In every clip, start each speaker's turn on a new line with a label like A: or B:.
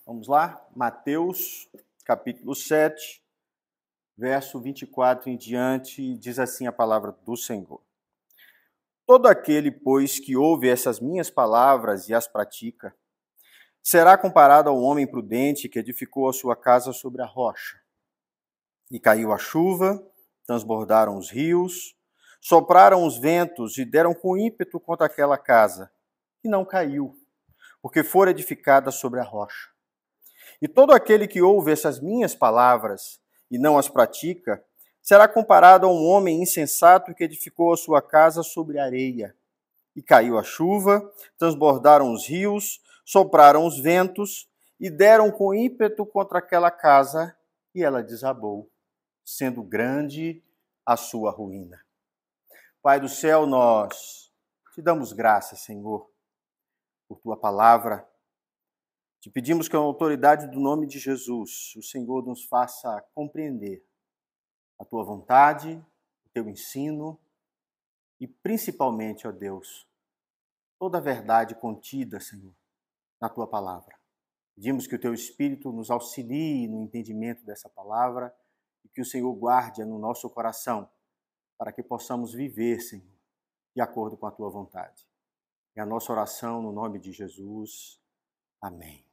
A: Vamos lá? Mateus, capítulo 7, verso 24 em diante, diz assim a palavra do Senhor. Todo aquele, pois, que ouve essas minhas palavras e as pratica, será comparado ao homem prudente que edificou a sua casa sobre a rocha. E caiu a chuva, transbordaram os rios, sopraram os ventos e deram com ímpeto contra aquela casa, e não caiu, porque fora edificada sobre a rocha. E todo aquele que ouve essas minhas palavras e não as pratica, será comparado a um homem insensato que edificou a sua casa sobre areia. E caiu a chuva, transbordaram os rios, sopraram os ventos e deram com ímpeto contra aquela casa, e ela desabou, sendo grande a sua ruína. Pai do céu, nós te damos graças, Senhor, por tua palavra. Te pedimos que, a autoridade do nome de Jesus, o Senhor nos faça compreender a tua vontade, o teu ensino e, principalmente, ó Deus, toda a verdade contida, Senhor, na tua palavra. Pedimos que o teu Espírito nos auxilie no entendimento dessa palavra e que o Senhor guarde-a no nosso coração para que possamos viver, Senhor, de acordo com a tua vontade. É a nossa oração no nome de Jesus. Amém.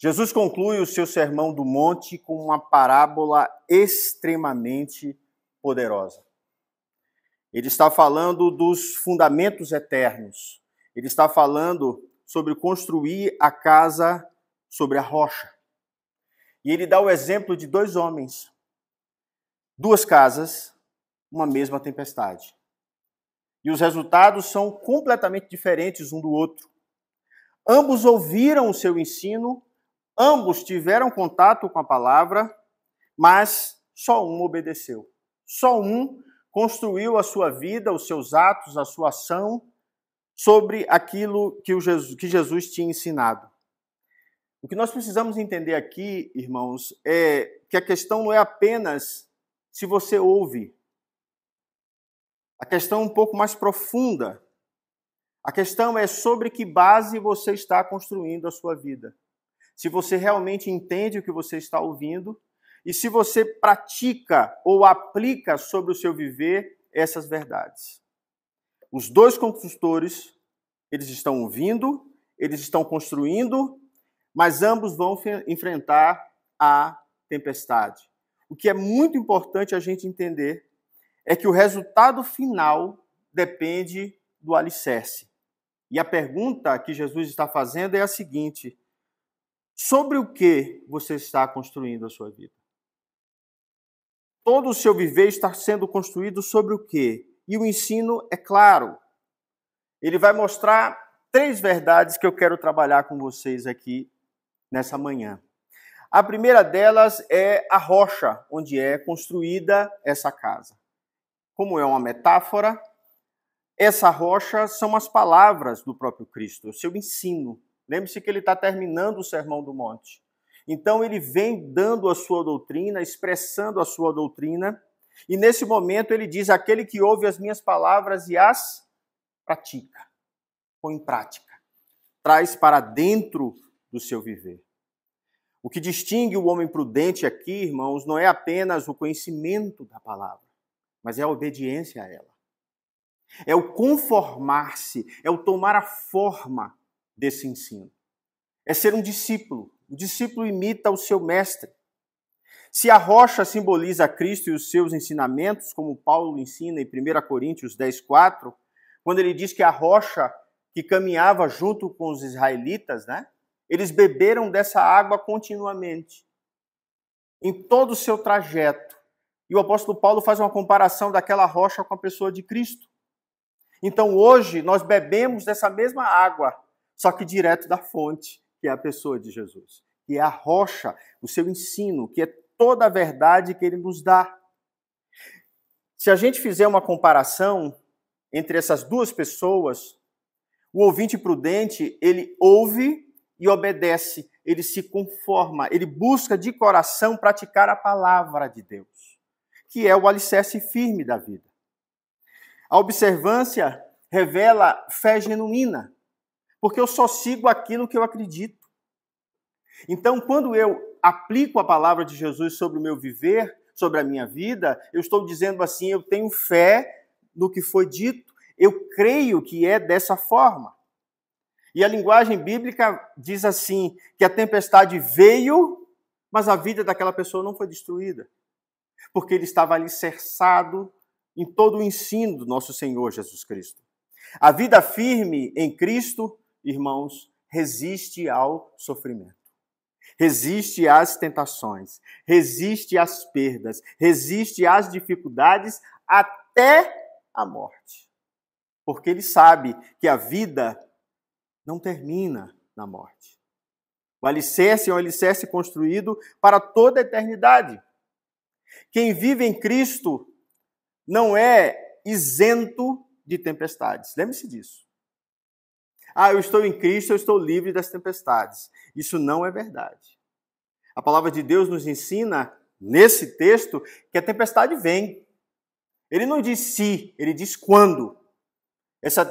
A: Jesus conclui o seu sermão do monte com uma parábola extremamente poderosa. Ele está falando dos fundamentos eternos. Ele está falando sobre construir a casa sobre a rocha. E ele dá o exemplo de dois homens, duas casas, uma mesma tempestade. E os resultados são completamente diferentes um do outro. Ambos ouviram o seu ensino, ambos tiveram contato com a palavra, mas só um obedeceu. Só um construiu a sua vida, os seus atos, a sua ação sobre aquilo que Jesus tinha ensinado. O que nós precisamos entender aqui, irmãos, é que a questão não é apenas se você ouve. A questão é um pouco mais profunda. A questão é sobre que base você está construindo a sua vida. Se você realmente entende o que você está ouvindo e se você pratica ou aplica sobre o seu viver essas verdades. Os dois construtores, eles estão ouvindo, eles estão construindo, mas ambos vão enfrentar a tempestade. O que é muito importante a gente entender é que o resultado final depende do alicerce. E a pergunta que Jesus está fazendo é a seguinte: sobre o que você está construindo a sua vida? Todo o seu viver está sendo construído sobre o quê? E o ensino é claro. Ele vai mostrar três verdades que eu quero trabalhar com vocês aqui nessa manhã. A primeira delas é a rocha onde é construída essa casa. Como é uma metáfora, essa rocha são as palavras do próprio Cristo, o seu ensino. Lembre-se que ele está terminando o Sermão do Monte. Então ele vem dando a sua doutrina, expressando a sua doutrina, e nesse momento ele diz: aquele que ouve as minhas palavras e as pratica, põe em prática, traz para dentro do seu viver. O que distingue o homem prudente aqui, irmãos, não é apenas o conhecimento da palavra, mas é a obediência a ela. É o conformar-se, é o tomar a forma desse ensino. É ser um discípulo. O discípulo imita o seu mestre. Se a rocha simboliza Cristo e os seus ensinamentos, como Paulo ensina em 1 Coríntios 10:4, quando ele diz que a rocha que caminhava junto com os israelitas, eles beberam dessa água continuamente, em todo o seu trajeto. E o apóstolo Paulo faz uma comparação daquela rocha com a pessoa de Cristo. Então hoje nós bebemos dessa mesma água, só que direto da fonte, que é a pessoa de Jesus, que é a rocha, o seu ensino, que é toda a verdade que ele nos dá. Se a gente fizer uma comparação entre essas duas pessoas, o ouvinte prudente, ele ouve e obedece, ele se conforma, ele busca de coração praticar a palavra de Deus, que é o alicerce firme da vida. A observância revela fé genuína, porque eu só sigo aquilo que eu acredito. Então, quando eu aplico a palavra de Jesus sobre o meu viver, sobre a minha vida, eu estou dizendo assim, eu tenho fé no que foi dito, eu creio que é dessa forma. E a linguagem bíblica diz assim, que a tempestade veio, mas a vida daquela pessoa não foi destruída, porque ele estava alicerçado em todo o ensino do nosso Senhor Jesus Cristo. A vida firme em Cristo, irmãos, resiste ao sofrimento, resiste às tentações, resiste às perdas, resiste às dificuldades até a morte. Porque ele sabe que a vida não termina na morte. O alicerce é um alicerce construído para toda a eternidade. Quem vive em Cristo não é isento de tempestades. Lembre-se disso. Eu estou em Cristo, eu estou livre das tempestades. Isso não é verdade. A palavra de Deus nos ensina, nesse texto, que a tempestade vem. Ele não diz se, ele diz quando.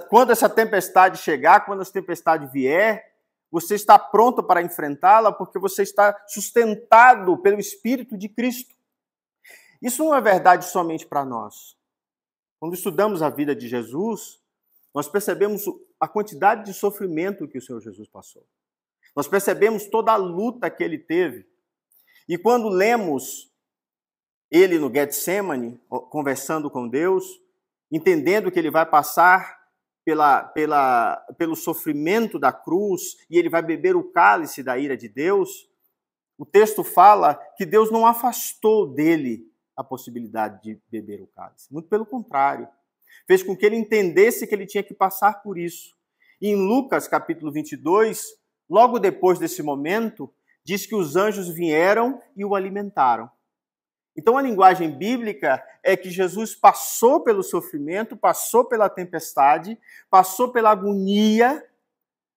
A: Quando essa tempestade chegar, quando essa tempestade vier, você está pronto para enfrentá-la porque você está sustentado pelo Espírito de Cristo. Isso não é verdade somente para nós. Quando estudamos a vida de Jesus, nós percebemos a quantidade de sofrimento que o Senhor Jesus passou. Nós percebemos toda a luta que ele teve. E quando lemos ele no Getsemane, conversando com Deus, entendendo que ele vai passar pelo sofrimento da cruz e ele vai beber o cálice da ira de Deus, o texto fala que Deus não afastou dele a possibilidade de beber o cálice. Muito pelo contrário. Fez com que ele entendesse que ele tinha que passar por isso. E em Lucas, capítulo 22, logo depois desse momento, diz que os anjos vieram e o alimentaram. Então a linguagem bíblica é que Jesus passou pelo sofrimento, passou pela tempestade, passou pela agonia,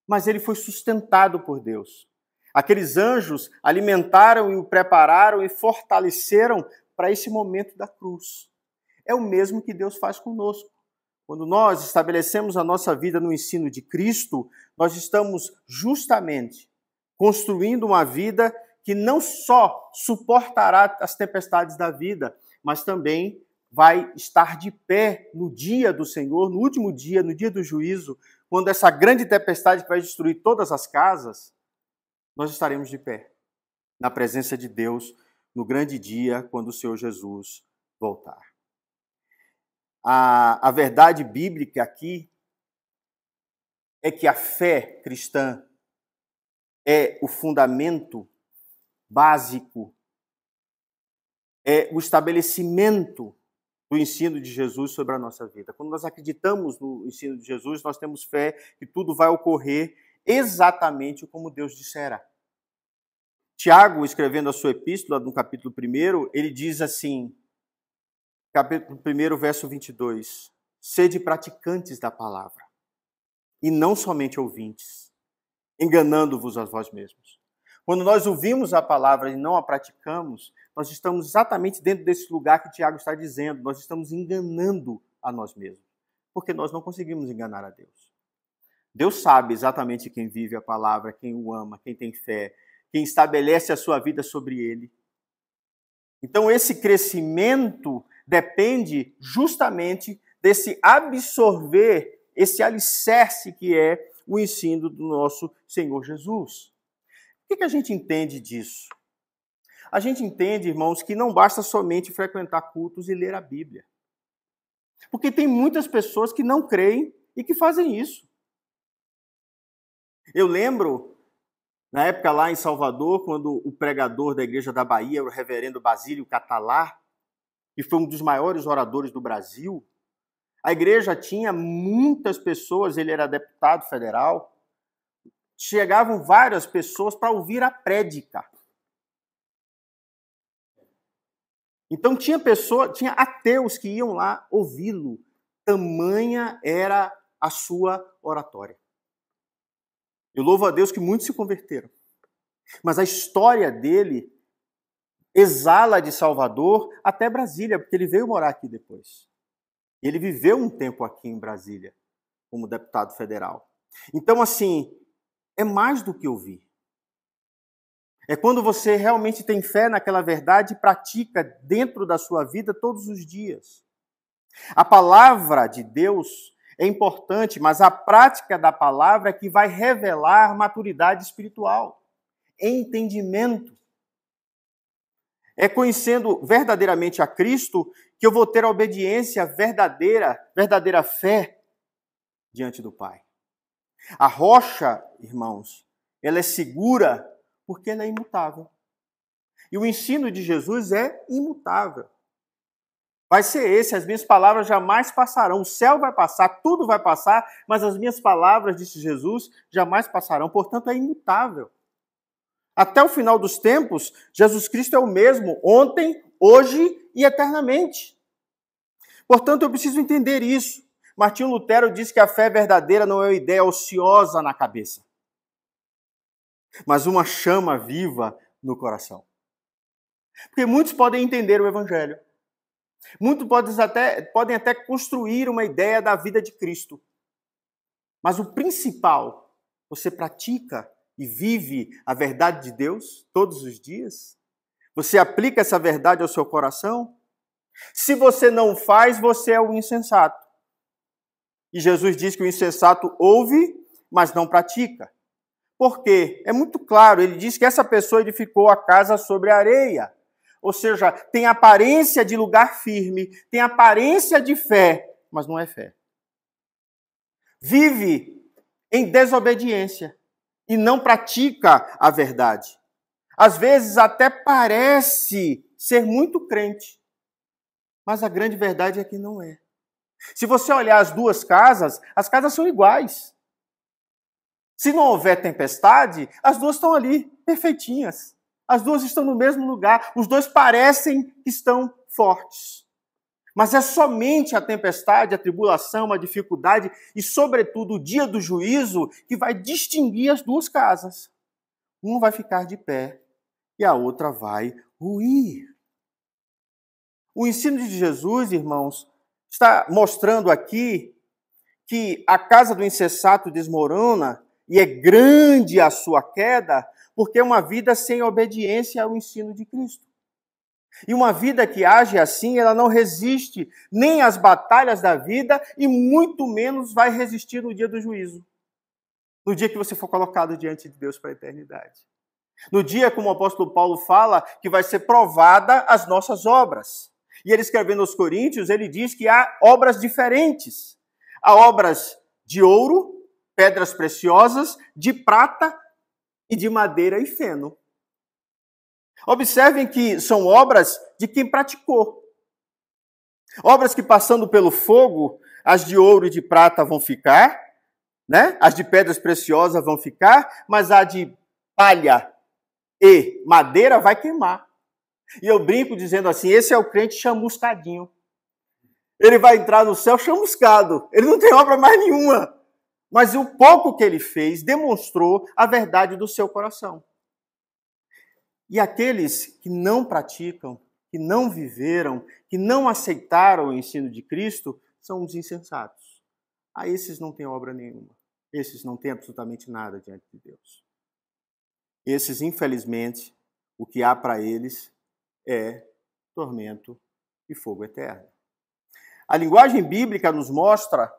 A: mas ele foi sustentado por Deus. Aqueles anjos alimentaram e o prepararam e fortaleceram para esse momento da cruz. É o mesmo que Deus faz conosco. Quando nós estabelecemos a nossa vida no ensino de Cristo, nós estamos justamente construindo uma vida que não só suportará as tempestades da vida, mas também vai estar de pé no dia do Senhor, no último dia, no dia do juízo, quando essa grande tempestade que vai destruir todas as casas, nós estaremos de pé, na presença de Deus, no grande dia, quando o Senhor Jesus voltar. A verdade bíblica aqui é que a fé cristã é o fundamento básico, é o estabelecimento do ensino de Jesus sobre a nossa vida. Quando nós acreditamos no ensino de Jesus, nós temos fé que tudo vai ocorrer exatamente como Deus dissera. Tiago, escrevendo a sua epístola, no capítulo 1, ele diz assim, capítulo 1, verso 22, sede praticantes da palavra, e não somente ouvintes, enganando-vos a vós mesmos. Quando nós ouvimos a palavra e não a praticamos, nós estamos exatamente dentro desse lugar que Tiago está dizendo. Nós estamos enganando a nós mesmos, porque nós não conseguimos enganar a Deus. Deus sabe exatamente quem vive a palavra, quem o ama, quem tem fé, quem estabelece a sua vida sobre ele. Então esse crescimento depende justamente desse absorver, esse alicerce que é o ensino do nosso Senhor Jesus. O que a gente entende disso? A gente entende, irmãos, que não basta somente frequentar cultos e ler a Bíblia. Porque tem muitas pessoas que não creem e que fazem isso. Eu lembro, na época lá em Salvador, quando o pregador da Igreja da Bahia, o reverendo Basílio Catalá, que foi um dos maiores oradores do Brasil, a igreja tinha muitas pessoas, ele era deputado federal, chegavam várias pessoas para ouvir a prédica. Então tinha ateus que iam lá ouvi-lo. Tamanha era a sua oratória. Eu louvo a Deus que muitos se converteram. Mas a história dele exala de Salvador até Brasília, porque ele veio morar aqui depois. Ele viveu um tempo aqui em Brasília, como deputado federal. Então, assim, é mais do que ouvir. É quando você realmente tem fé naquela verdade e pratica dentro da sua vida todos os dias. A palavra de Deus é importante, mas a prática da palavra é que vai revelar maturidade espiritual, entendimento. É conhecendo verdadeiramente a Cristo que eu vou ter a obediência verdadeira fé diante do Pai. A rocha, irmãos, ela é segura porque ela é imutável. E o ensino de Jesus é imutável. Vai ser esse, as minhas palavras jamais passarão. O céu vai passar, tudo vai passar, mas as minhas palavras, disse Jesus, jamais passarão. Portanto, é imutável. Até o final dos tempos, Jesus Cristo é o mesmo, ontem, hoje e eternamente. Portanto, eu preciso entender isso. Martinho Lutero disse que a fé verdadeira não é uma ideia ociosa na cabeça, mas uma chama viva no coração. Porque muitos podem entender o Evangelho. Muitos podem até construir uma ideia da vida de Cristo. Mas o principal, você pratica e vive a verdade de Deus todos os dias? Você aplica essa verdade ao seu coração? Se você não faz, você é um insensato. E Jesus diz que o insensato ouve, mas não pratica. Por quê? É muito claro, ele diz que essa pessoa edificou a casa sobre a areia. Ou seja, tem aparência de lugar firme, tem aparência de fé, mas não é fé. Vive em desobediência e não pratica a verdade. Às vezes até parece ser muito crente, mas a grande verdade é que não é. Se você olhar as duas casas, as casas são iguais. Se não houver tempestade, as duas estão ali, perfeitinhas. As duas estão no mesmo lugar. Os dois parecem que estão fortes. Mas é somente a tempestade, a tribulação, a dificuldade e, sobretudo, o dia do juízo que vai distinguir as duas casas. Uma vai ficar de pé e a outra vai ruir. O ensino de Jesus, irmãos, está mostrando aqui que a casa do insensato desmorona e é grande a sua queda, porque é uma vida sem obediência ao ensino de Cristo. E uma vida que age assim, ela não resiste nem às batalhas da vida e muito menos vai resistir no dia do juízo. No dia que você for colocado diante de Deus para a eternidade. No dia, como o apóstolo Paulo fala, que vai ser provada as nossas obras. E ele escrevendo aos Coríntios, ele diz que há obras diferentes. Há obras de ouro, pedras preciosas, de prata e de madeira e feno. Observem que são obras de quem praticou. Obras que passando pelo fogo, as de ouro e de prata vão ficar, né? As de pedras preciosas vão ficar, mas a de palha e madeira vai queimar. E eu brinco dizendo assim, esse é o crente chamuscadinho. Ele vai entrar no céu chamuscado. Ele não tem obra mais nenhuma. Mas o pouco que ele fez demonstrou a verdade do seu coração. E aqueles que não praticam, que não viveram, que não aceitaram o ensino de Cristo, são os insensatos. A esses não têm obra nenhuma. Esses não têm absolutamente nada diante de Deus. Esses, infelizmente, o que há para eles é tormento e fogo eterno. A linguagem bíblica nos mostra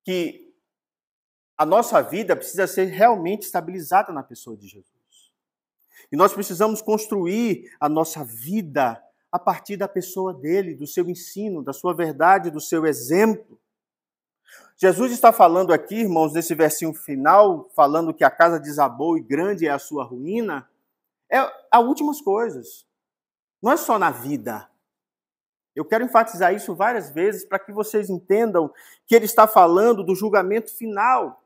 A: que a nossa vida precisa ser realmente estabilizada na pessoa de Jesus. E nós precisamos construir a nossa vida a partir da pessoa dele, do seu ensino, da sua verdade, do seu exemplo. Jesus está falando aqui, irmãos, nesse versinho final, falando que a casa desabou e grande é a sua ruína, é as últimas coisas. Não é só na vida. Eu quero enfatizar isso várias vezes para que vocês entendam que ele está falando do julgamento final,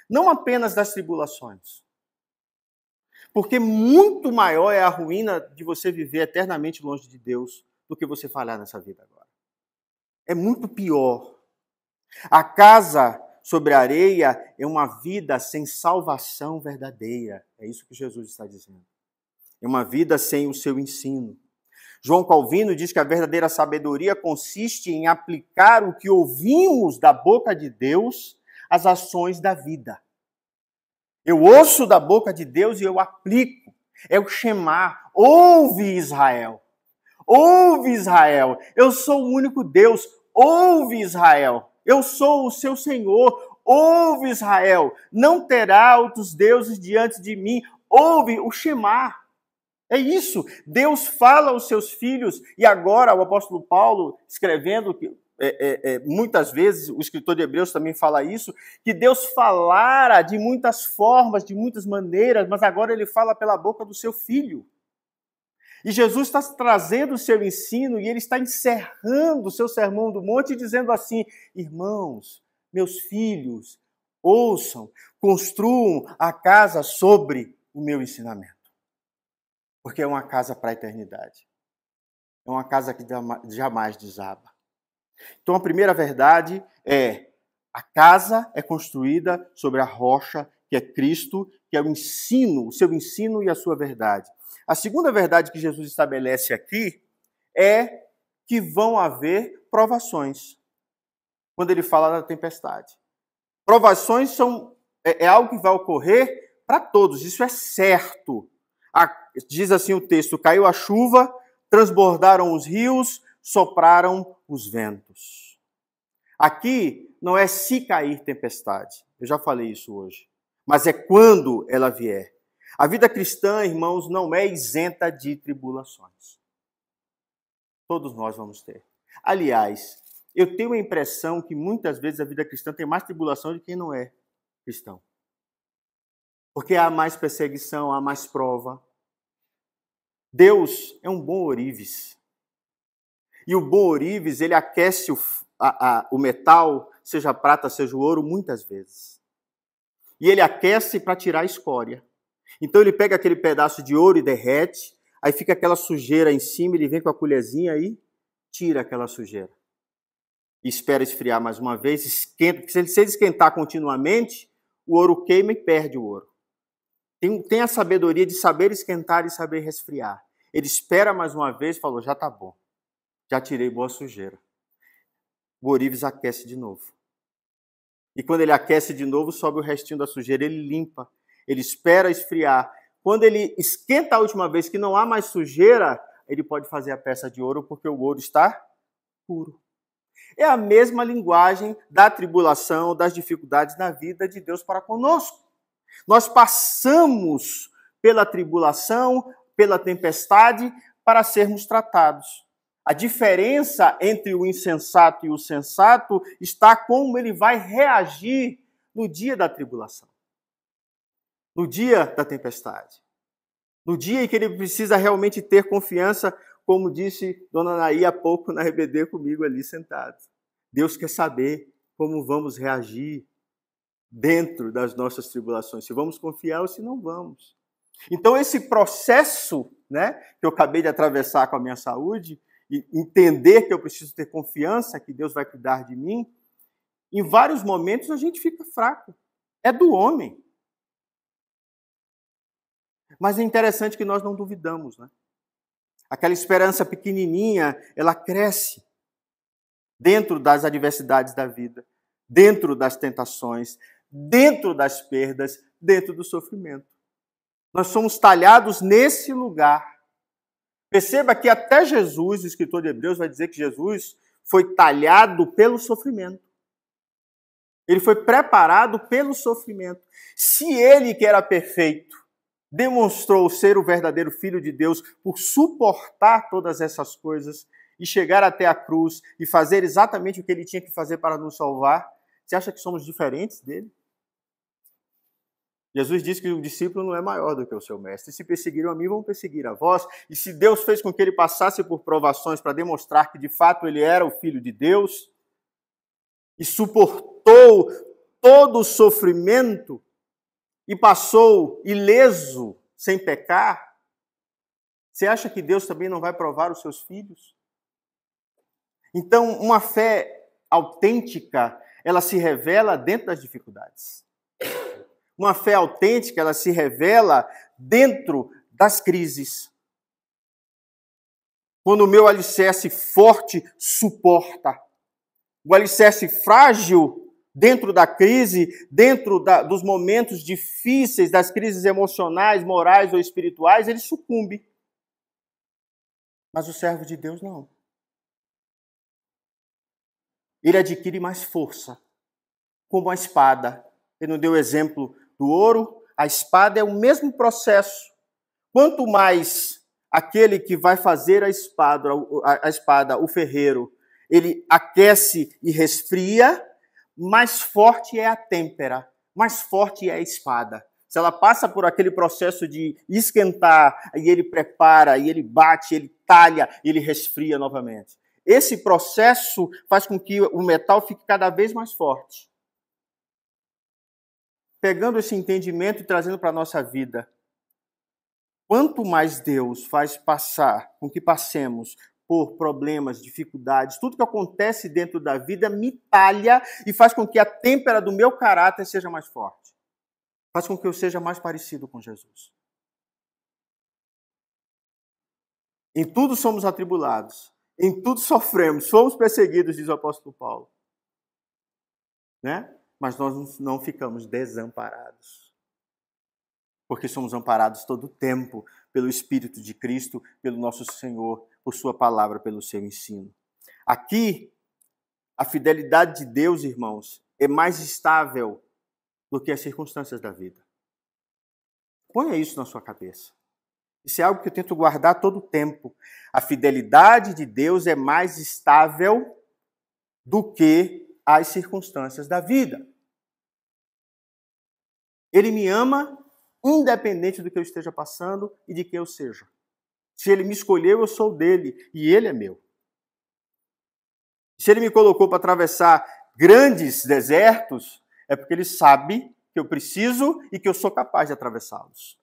A: não apenas das tribulações. Porque muito maior é a ruína de você viver eternamente longe de Deus do que você falhar nessa vida agora. É muito pior. A casa sobre a areia é uma vida sem salvação verdadeira. É isso que Jesus está dizendo. É uma vida sem o seu ensino. João Calvino diz que a verdadeira sabedoria consiste em aplicar o que ouvimos da boca de Deus às ações da vida. Eu ouço da boca de Deus e eu aplico. É o Shema. Ouve, Israel. Ouve, Israel. Eu sou o único Deus. Ouve, Israel. Eu sou o seu Senhor. Ouve, Israel. Não terá outros deuses diante de mim. Ouve o Shema. É isso. Deus fala aos seus filhos. E agora o apóstolo Paulo, escrevendo, muitas vezes, o escritor de Hebreus também fala isso, que Deus falara de muitas formas, de muitas maneiras, mas agora ele fala pela boca do seu filho. E Jesus está trazendo o seu ensino e ele está encerrando o seu sermão do monte, dizendo assim: irmãos, meus filhos, ouçam, construam a casa sobre o meu ensinamento. Porque é uma casa para a eternidade. É uma casa que jamais desaba. Então a primeira verdade é: a casa é construída sobre a rocha, que é Cristo, que é o ensino, o seu ensino e a sua verdade. A segunda verdade que Jesus estabelece aqui é que vão haver provações. Quando ele fala da tempestade. Provações é algo que vai ocorrer para todos, isso é certo. Diz assim o texto: caiu a chuva, transbordaram os rios, sopraram os ventos. Aqui não é se cair tempestade, eu já falei isso hoje, mas é quando ela vier. A vida cristã, irmãos, não é isenta de tribulações. Todos nós vamos ter. Aliás, eu tenho a impressão que muitas vezes a vida cristã tem mais tribulação de quem não é cristão. Porque há mais perseguição, há mais prova. Deus é um bom ourives. E o bom ourives, ele aquece o metal, seja a prata, seja o ouro, muitas vezes. E ele aquece para tirar a escória. Então ele pega aquele pedaço de ouro e derrete, aí fica aquela sujeira em cima, ele vem com a colherzinha e tira aquela sujeira. E espera esfriar mais uma vez, esquenta, porque se ele esquentar continuamente, o ouro queima e perde o ouro. Tem a sabedoria de saber esquentar e saber resfriar. Ele espera mais uma vez e falou: já está bom, já tirei boa sujeira. O ourives aquece de novo. E quando ele aquece de novo, sobe o restinho da sujeira, ele limpa. Ele espera esfriar. Quando ele esquenta a última vez que não há mais sujeira, ele pode fazer a peça de ouro porque o ouro está puro. É a mesma linguagem da tribulação, das dificuldades na vida de Deus para conosco. Nós passamos pela tribulação, pela tempestade, para sermos tratados. A diferença entre o insensato e o sensato está como ele vai reagir no dia da tribulação. No dia da tempestade. No dia em que ele precisa realmente ter confiança, como disse Dona Anaí há pouco na EBD comigo ali sentado. Deus quer saber como vamos reagir dentro das nossas tribulações, se vamos confiar ou se não vamos. Então esse processo, que eu acabei de atravessar com a minha saúde, e entender que eu preciso ter confiança que Deus vai cuidar de mim, em vários momentos a gente fica fraco. É do homem. Mas é interessante que nós não duvidamos, Aquela esperança pequenininha, ela cresce dentro das adversidades da vida, dentro das tentações, dentro das perdas, dentro do sofrimento. Nós somos talhados nesse lugar. Perceba que até Jesus, o escritor de Hebreus, vai dizer que Jesus foi talhado pelo sofrimento. Ele foi preparado pelo sofrimento. Se ele, que era perfeito, demonstrou ser o verdadeiro Filho de Deus por suportar todas essas coisas e chegar até a cruz e fazer exatamente o que ele tinha que fazer para nos salvar, você acha que somos diferentes dele? Jesus disse que o discípulo não é maior do que o seu mestre. Se perseguiram a mim, vão perseguir a vós. E se Deus fez com que ele passasse por provações para demonstrar que de fato ele era o Filho de Deus e suportou todo o sofrimento e passou ileso, sem pecar, você acha que Deus também não vai provar os seus filhos? Então, uma fé autêntica, ela se revela dentro das dificuldades. Uma fé autêntica, ela se revela dentro das crises. Quando o meu alicerce forte suporta. O alicerce frágil dentro da crise, dos momentos difíceis, das crises emocionais, morais ou espirituais, ele sucumbe. Mas o servo de Deus não. Ele adquire mais força, como a espada. Ele não deu o exemplo do ouro, a espada é o mesmo processo. Quanto mais aquele que vai fazer a espada, o ferreiro, ele aquece e resfria, mais forte é a têmpera, mais forte é a espada. Se ela passa por aquele processo de esquentar, e ele prepara, e ele bate, ele talha, e ele resfria novamente. Esse processo faz com que o metal fique cada vez mais forte. Pegando esse entendimento e trazendo para a nossa vida, quanto mais Deus faz passar com que passemos por problemas, dificuldades, tudo que acontece dentro da vida me talha e faz com que a têmpera do meu caráter seja mais forte. Faz com que eu seja mais parecido com Jesus. Em tudo somos atribulados, em tudo sofremos, somos perseguidos, diz o apóstolo Paulo. Né? Mas nós não ficamos desamparados. Porque somos amparados todo o tempo pelo Espírito de Cristo, pelo nosso Senhor, por sua palavra, pelo seu ensino. Aqui, a fidelidade de Deus, irmãos, é mais estável do que as circunstâncias da vida. Ponha isso na sua cabeça. Isso é algo que eu tento guardar todo o tempo. A fidelidade de Deus é mais estável do que as circunstâncias da vida. Ele me ama independente do que eu esteja passando e de quem eu seja. Se ele me escolheu, eu sou dele e ele é meu. Se ele me colocou para atravessar grandes desertos, é porque ele sabe que eu preciso e que eu sou capaz de atravessá-los.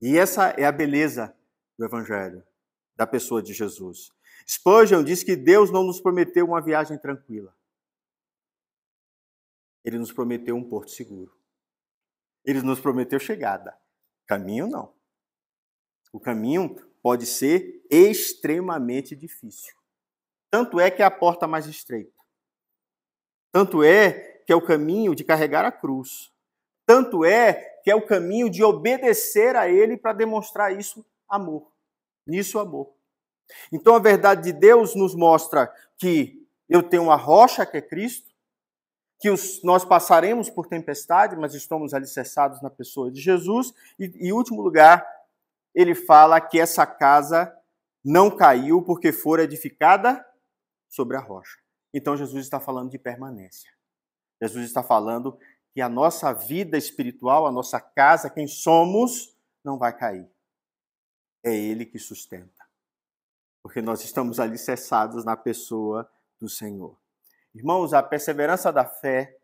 A: E essa é a beleza do Evangelho, da pessoa de Jesus. Spurgeon diz que Deus não nos prometeu uma viagem tranquila. Ele nos prometeu um porto seguro. Ele nos prometeu chegada. Caminho não. O caminho pode ser extremamente difícil. Tanto é que é a porta mais estreita. Tanto é que é o caminho de carregar a cruz. Tanto é que é o caminho de obedecer a Ele para demonstrar isso amor. Nisso amor. Então a verdade de Deus nos mostra que eu tenho uma rocha que é Cristo, que nós passaremos por tempestade, mas estamos alicerçados na pessoa de Jesus. E em último lugar, ele fala que essa casa não caiu porque fora edificada sobre a rocha. Então Jesus está falando de permanência. Jesus está falando que a nossa vida espiritual, a nossa casa, quem somos, não vai cair. É Ele que sustenta. Porque nós estamos alicerçados na pessoa do Senhor. Irmãos, a perseverança da fé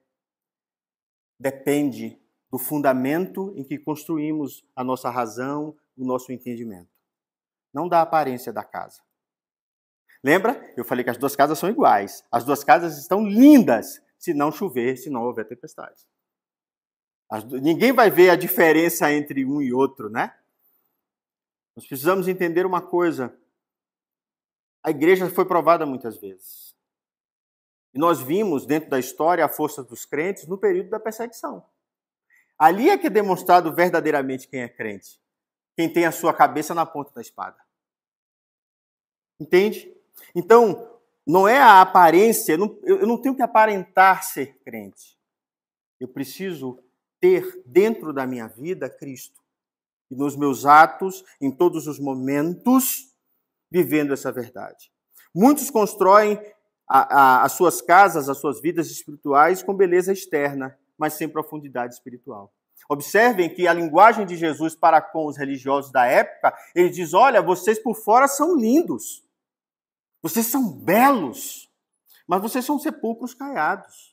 A: depende do fundamento em que construímos a nossa razão, o nosso entendimento. Não da aparência da casa. Lembra? Eu falei que as duas casas são iguais. As duas casas estão lindas, se não chover, se não houver tempestade. Ninguém vai ver a diferença entre um e outro, né? Nós precisamos entender uma coisa. A igreja foi provada muitas vezes. E nós vimos, dentro da história, a força dos crentes no período da perseguição. Ali é que é demonstrado verdadeiramente quem é crente. Quem tem a sua cabeça na ponta da espada. Entende? Então, não é a aparência, eu não tenho que aparentar ser crente. Eu preciso ter dentro da minha vida Cristo. E nos meus atos, em todos os momentos, vivendo essa verdade. Muitos constroem as suas casas, as suas vidas espirituais com beleza externa, mas sem profundidade espiritual. Observem que a linguagem de Jesus para com os religiosos da época, ele diz, olha, vocês por fora são lindos, vocês são belos, mas vocês são sepulcros caiados.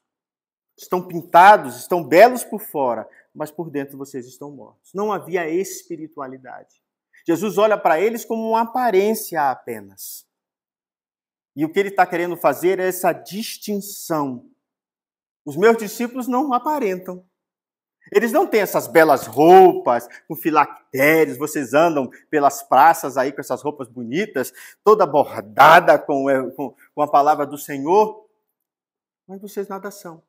A: Estão pintados, estão belos por fora, mas por dentro vocês estão mortos. Não havia espiritualidade. Jesus olha para eles como uma aparência apenas. E o que ele está querendo fazer é essa distinção. Os meus discípulos não aparentam. Eles não têm essas belas roupas com filactérios. Vocês andam pelas praças aí com essas roupas bonitas, toda bordada com a palavra do Senhor. mas vocês nada são.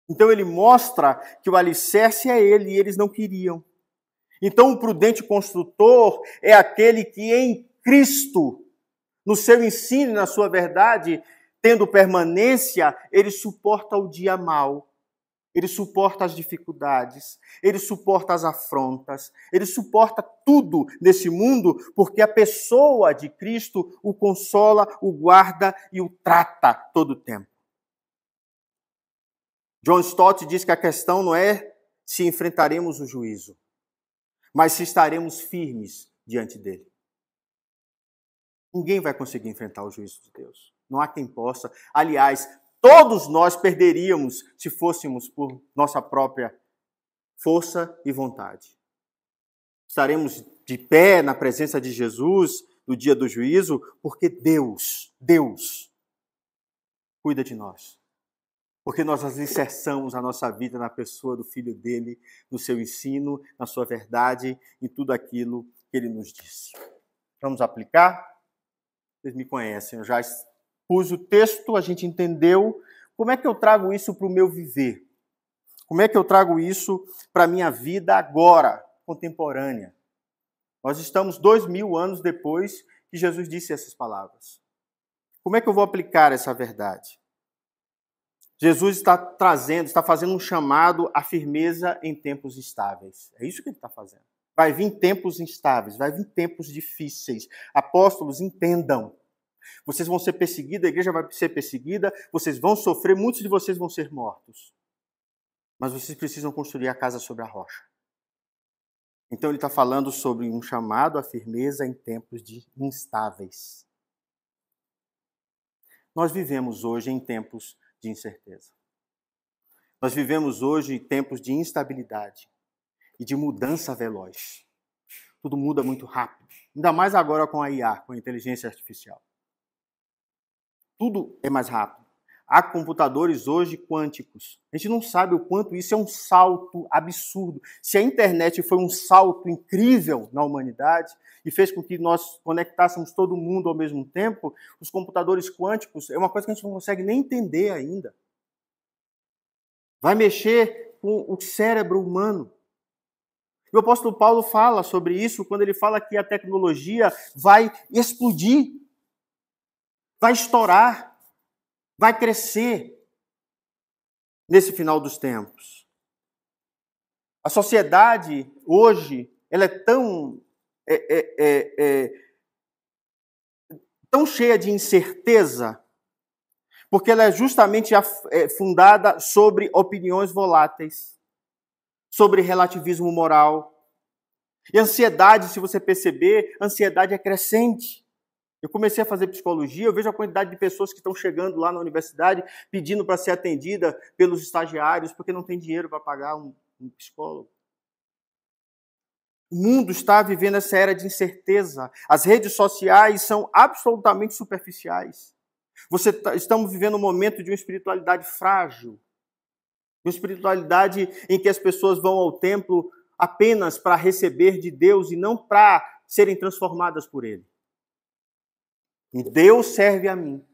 A: Então ele mostra que o alicerce é ele e eles não queriam. Então o prudente construtor é aquele que em Cristo, no seu ensino e na sua verdade, tendo permanência, ele suporta o dia mau. Ele suporta as dificuldades, ele suporta as afrontas, ele suporta tudo nesse mundo, porque a pessoa de Cristo o consola, o guarda e o trata todo o tempo. John Stott diz que a questão não é se enfrentaremos o juízo, mas se estaremos firmes diante dele. Ninguém vai conseguir enfrentar o juízo de Deus. Não há quem possa. Aliás, todos nós perderíamos se fôssemos por nossa própria força e vontade. Estaremos de pé na presença de Jesus no dia do juízo, porque Deus cuida de nós. Porque nós alicerçamos a nossa vida na pessoa do Filho dele, no seu ensino, na sua verdade, em tudo aquilo que ele nos disse. Vamos aplicar? Vocês me conhecem, eu já pus o texto, a gente entendeu. Como é que eu trago isso para o meu viver? Como é que eu trago isso para a minha vida agora, contemporânea? Nós estamos 2000 anos depois que Jesus disse essas palavras. Como é que eu vou aplicar essa verdade? Jesus está fazendo um chamado à firmeza em tempos estáveis. É isso que ele está fazendo. Vai vir tempos instáveis, vai vir tempos difíceis. Apóstolos, entendam. Vocês vão ser perseguidos, a igreja vai ser perseguida, vocês vão sofrer, muitos de vocês vão ser mortos. Mas vocês precisam construir a casa sobre a rocha. Então ele está falando sobre um chamado à firmeza em tempos instáveis. Nós vivemos hoje em tempos de incerteza. Nós vivemos hoje tempos de instabilidade e de mudança veloz. Tudo muda muito rápido. Ainda mais agora com a IA, com a inteligência artificial. Tudo é mais rápido. Há computadores hoje quânticos. A gente não sabe o quanto isso é um salto absurdo. Se a internet foi um salto incrível na humanidade e fez com que nós conectássemos todo mundo ao mesmo tempo, os computadores quânticos é uma coisa que a gente não consegue nem entender ainda. Vai mexer com o cérebro humano. E o apóstolo Paulo fala sobre isso quando ele fala que a tecnologia vai explodir, vai estourar, vai crescer nesse final dos tempos. A sociedade hoje ela é tão cheia de incerteza, porque ela é justamente fundada sobre opiniões voláteis, sobre relativismo moral. E ansiedade, se você perceber, ansiedade é crescente. Eu comecei a fazer psicologia, eu vejo a quantidade de pessoas que estão chegando lá na universidade pedindo para ser atendida pelos estagiários porque não tem dinheiro para pagar um psicólogo. O mundo está vivendo essa era de incerteza. As redes sociais são absolutamente superficiais. Estamos vivendo um momento de uma espiritualidade frágil. Uma espiritualidade em que as pessoas vão ao templo apenas para receber de Deus e não para serem transformadas por Ele. E Deus serve a mim.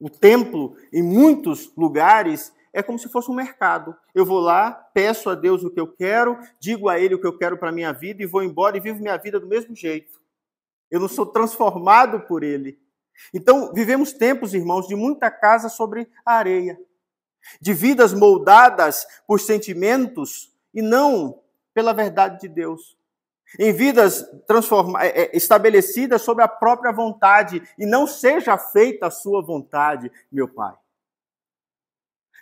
A: O templo, em muitos lugares, é como se fosse um mercado. Eu vou lá, peço a Deus o que eu quero, digo a Ele o que eu quero para a minha vida e vou embora e vivo minha vida do mesmo jeito. Eu não sou transformado por Ele. Então, vivemos tempos, irmãos, de muita casa sobre a areia. De vidas moldadas por sentimentos e não pela verdade de Deus. Em vidas estabelecidas sob a própria vontade e não seja feita a sua vontade, meu Pai.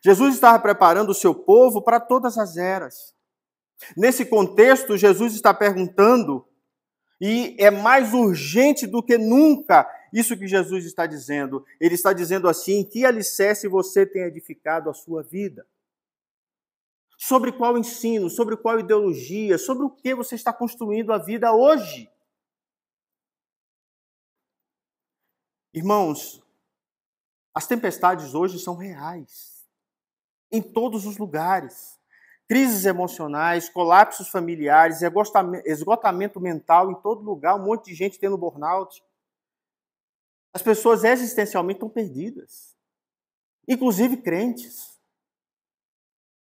A: Jesus estava preparando o seu povo para todas as eras. Nesse contexto, Jesus está perguntando, e é mais urgente do que nunca isso que Jesus está dizendo. Ele está dizendo assim, que alicerce você tem edificado a sua vida? Sobre qual ensino, sobre qual ideologia, sobre o que você está construindo a vida hoje? Irmãos, as tempestades hoje são reais. Em todos os lugares. Crises emocionais, colapsos familiares, esgotamento mental em todo lugar, um monte de gente tendo burnout. As pessoas existencialmente estão perdidas. Inclusive crentes.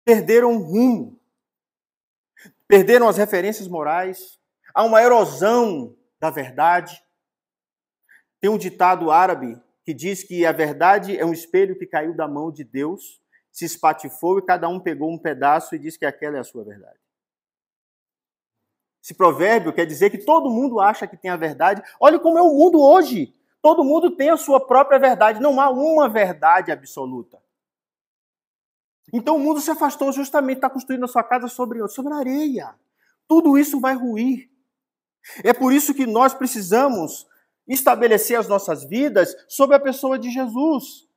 A: Perderam o rumo. Perderam as referências morais. Há uma erosão da verdade. Tem um ditado árabe que diz que a verdade é um espelho que caiu da mão de Deus, se espatifou e cada um pegou um pedaço e diz que aquela é a sua verdade. Esse provérbio quer dizer que todo mundo acha que tem a verdade. Olha como é o mundo hoje. Todo mundo tem a sua própria verdade. Não há uma verdade absoluta. Então o mundo se afastou justamente, está construindo a sua casa sobre areia. Tudo isso vai ruir. É por isso que nós precisamos estabelecer as nossas vidas sobre a pessoa de Jesus,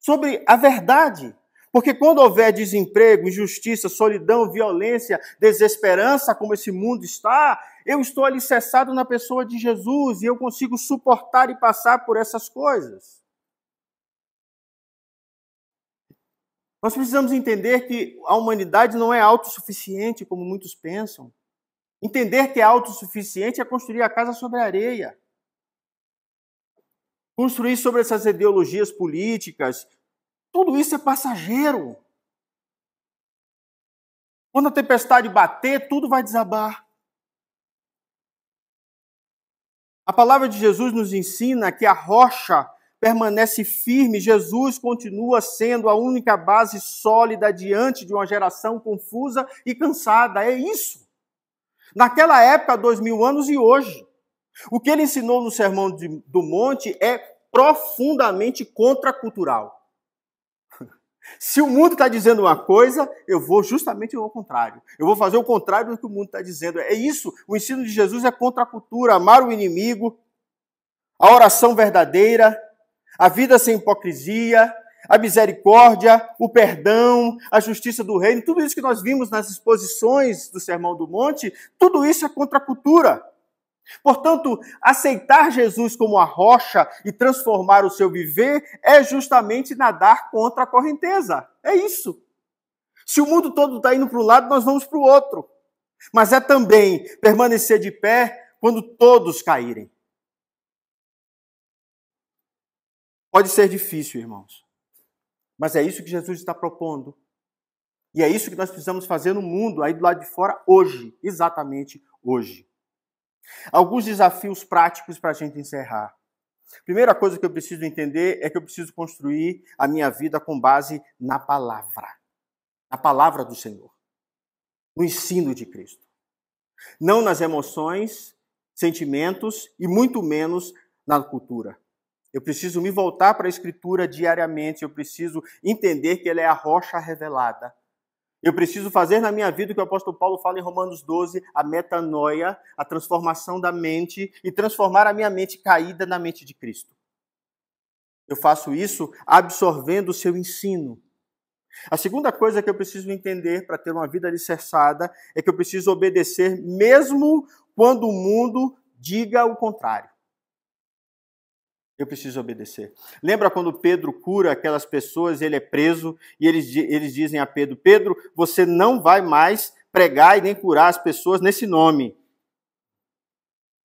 A: sobre a verdade. Porque quando houver desemprego, injustiça, solidão, violência, desesperança, como esse mundo está, eu estou alicerçado na pessoa de Jesus e eu consigo suportar e passar por essas coisas. Nós precisamos entender que a humanidade não é autossuficiente, como muitos pensam. Entender que é autossuficiente é construir a casa sobre a areia. Construir sobre essas ideologias políticas, tudo isso é passageiro. Quando a tempestade bater, tudo vai desabar. A palavra de Jesus nos ensina que a rocha permanece firme, Jesus continua sendo a única base sólida diante de uma geração confusa e cansada. É isso. Naquela época, 2000 anos e hoje. O que ele ensinou no Sermão do Monte é profundamente contracultural. Se o mundo está dizendo uma coisa, eu vou justamente ao contrário. Eu vou fazer o contrário do que o mundo está dizendo. É isso. O ensino de Jesus é contra a cultura. Amar o inimigo, a oração verdadeira, a vida sem hipocrisia, a misericórdia, o perdão, a justiça do reino. Tudo isso que nós vimos nas exposições do Sermão do Monte, tudo isso é contra a cultura. Portanto, aceitar Jesus como a rocha e transformar o seu viver é justamente nadar contra a correnteza. É isso. Se o mundo todo está indo para um lado, nós vamos para o outro. Mas é também permanecer de pé quando todos caírem. Pode ser difícil, irmãos. Mas é isso que Jesus está propondo. E é isso que nós precisamos fazer no mundo, aí do lado de fora, hoje. Exatamente hoje. Alguns desafios práticos para a gente encerrar. Primeira coisa que eu preciso entender é que eu preciso construir a minha vida com base na palavra do Senhor, no ensino de Cristo. Não nas emoções, sentimentos e muito menos na cultura. Eu preciso me voltar para a Escritura diariamente, eu preciso entender que ela é a rocha revelada. Eu preciso fazer na minha vida o que o apóstolo Paulo fala em Romanos 12, a metanoia, a transformação da mente e transformar a minha mente caída na mente de Cristo. Eu faço isso absorvendo o seu ensino. A segunda coisa que eu preciso entender para ter uma vida alicerçada é que eu preciso obedecer mesmo quando o mundo diga o contrário. Eu preciso obedecer. Lembra quando Pedro cura aquelas pessoas, ele é preso, e eles dizem a Pedro, Pedro, você não vai mais pregar e nem curar as pessoas nesse nome.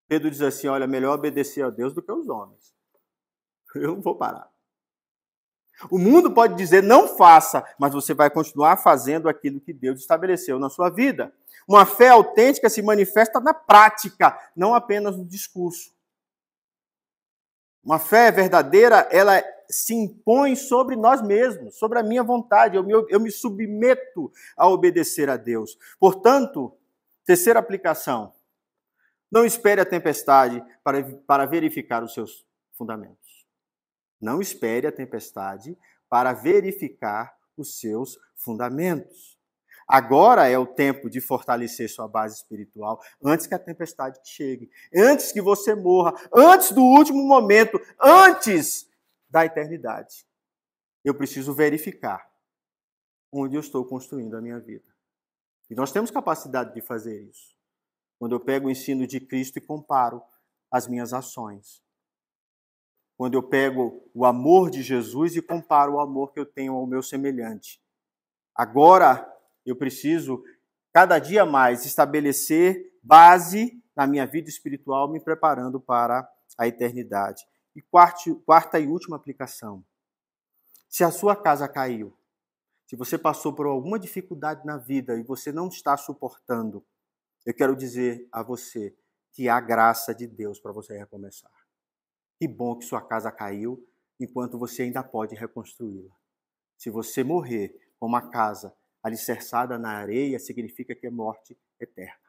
A: Pedro diz assim, olha, melhor obedecer a Deus do que aos homens. Eu não vou parar. O mundo pode dizer, não faça, mas você vai continuar fazendo aquilo que Deus estabeleceu na sua vida. Uma fé autêntica se manifesta na prática, não apenas no discurso. Uma fé verdadeira, ela se impõe sobre nós mesmos, sobre a minha vontade. Eu me submeto a obedecer a Deus. Portanto, terceira aplicação. Não espere a tempestade para verificar os seus fundamentos. Não espere a tempestade para verificar os seus fundamentos. Agora é o tempo de fortalecer sua base espiritual antes que a tempestade chegue, antes que você morra, antes do último momento, antes da eternidade. Eu preciso verificar onde eu estou construindo a minha vida. E nós temos capacidade de fazer isso. Quando eu pego o ensino de Cristo e comparo as minhas ações. Quando eu pego o amor de Jesus e comparo o amor que eu tenho ao meu semelhante. Agora, eu preciso, cada dia mais, estabelecer base na minha vida espiritual, me preparando para a eternidade. E quarta e última aplicação. Se a sua casa caiu, se você passou por alguma dificuldade na vida e você não está suportando, eu quero dizer a você que há graça de Deus para você recomeçar. Que bom que sua casa caiu, enquanto você ainda pode reconstruí-la. Se você morrer com uma casa alicerçada na areia, significa que é morte eterna.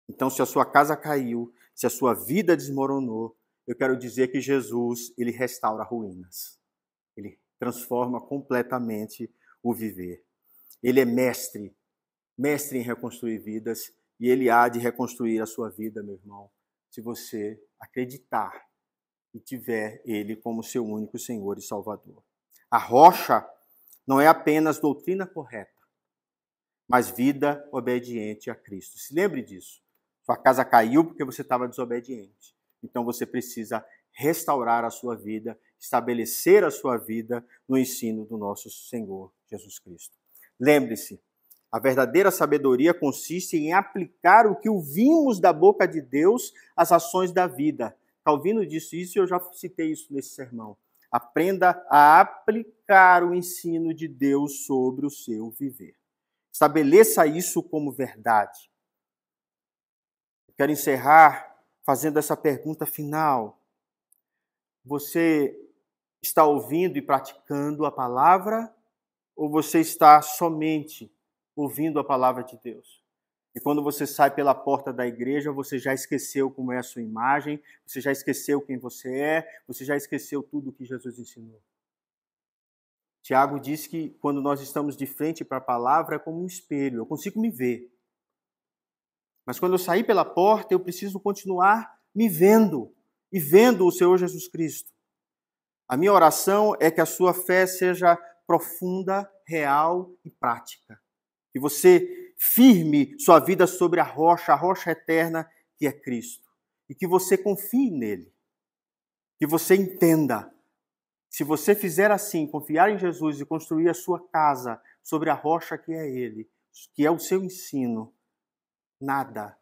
A: Então, se a sua casa caiu, se a sua vida desmoronou, eu quero dizer que Jesus, ele restaura ruínas. Ele transforma completamente o viver. Ele é mestre em reconstruir vidas, e ele há de reconstruir a sua vida, meu irmão, se você acreditar e tiver ele como seu único Senhor e Salvador. A rocha não é apenas doutrina correta, mas vida obediente a Cristo. Se lembre disso. Sua casa caiu porque você estava desobediente. Então você precisa restaurar a sua vida, estabelecer a sua vida no ensino do nosso Senhor Jesus Cristo. Lembre-se, a verdadeira sabedoria consiste em aplicar o que ouvimos da boca de Deus às ações da vida. Calvino disse isso e eu já citei isso nesse sermão. Aprenda a aplicar o ensino de Deus sobre o seu viver. Estabeleça isso como verdade. Eu quero encerrar fazendo essa pergunta final. Você está ouvindo e praticando a palavra ou você está somente ouvindo a palavra de Deus? E quando você sai pela porta da igreja, você já esqueceu como é a sua imagem, você já esqueceu quem você é, você já esqueceu tudo o que Jesus ensinou. Tiago diz que quando nós estamos de frente para a palavra é como um espelho, eu consigo me ver. Mas quando eu sair pela porta, eu preciso continuar me vendo e vendo o Senhor Jesus Cristo. A minha oração é que a sua fé seja profunda, real e prática. Que você firme sua vida sobre a rocha eterna que é Cristo. E que você confie nele. Que você entenda. Se você fizer assim, confiar em Jesus e construir a sua casa sobre a rocha que é ele, que é o seu ensino, nada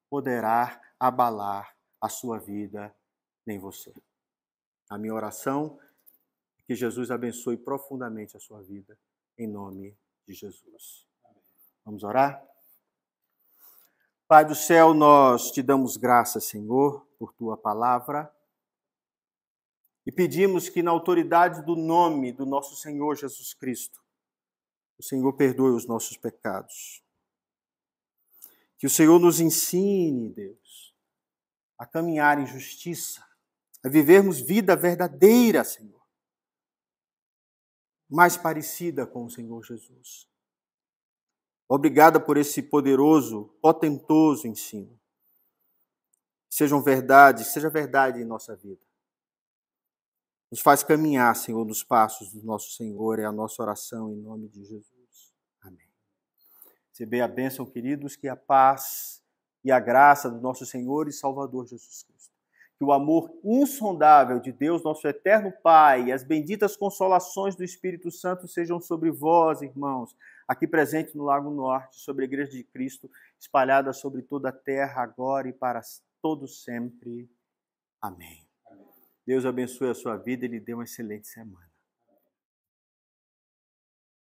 A: poderá abalar a sua vida nem você. A minha oração é que Jesus abençoe profundamente a sua vida, em nome de Jesus. Vamos orar? Pai do céu, nós te damos graças, Senhor, por tua palavra e pedimos que na autoridade do nome do nosso Senhor Jesus Cristo, o Senhor perdoe os nossos pecados. Que o Senhor nos ensine, Deus, a caminhar em justiça, a vivermos vida verdadeira, Senhor, mais parecida com o Senhor Jesus. Obrigada por esse poderoso, potentoso ensino. Seja verdade em nossa vida. Nos faz caminhar, Senhor, nos passos do nosso Senhor, é a nossa oração em nome de Jesus. Amém. Receber a bênção, queridos, que a paz e a graça do nosso Senhor e Salvador Jesus Cristo, que o amor insondável de Deus, nosso eterno Pai, e as benditas consolações do Espírito Santo sejam sobre vós, irmãos, aqui presente no Lago Norte, sobre a Igreja de Cristo, espalhada sobre toda a terra, agora e para todo sempre. Amém. Deus abençoe a sua vida e lhe dê uma excelente semana.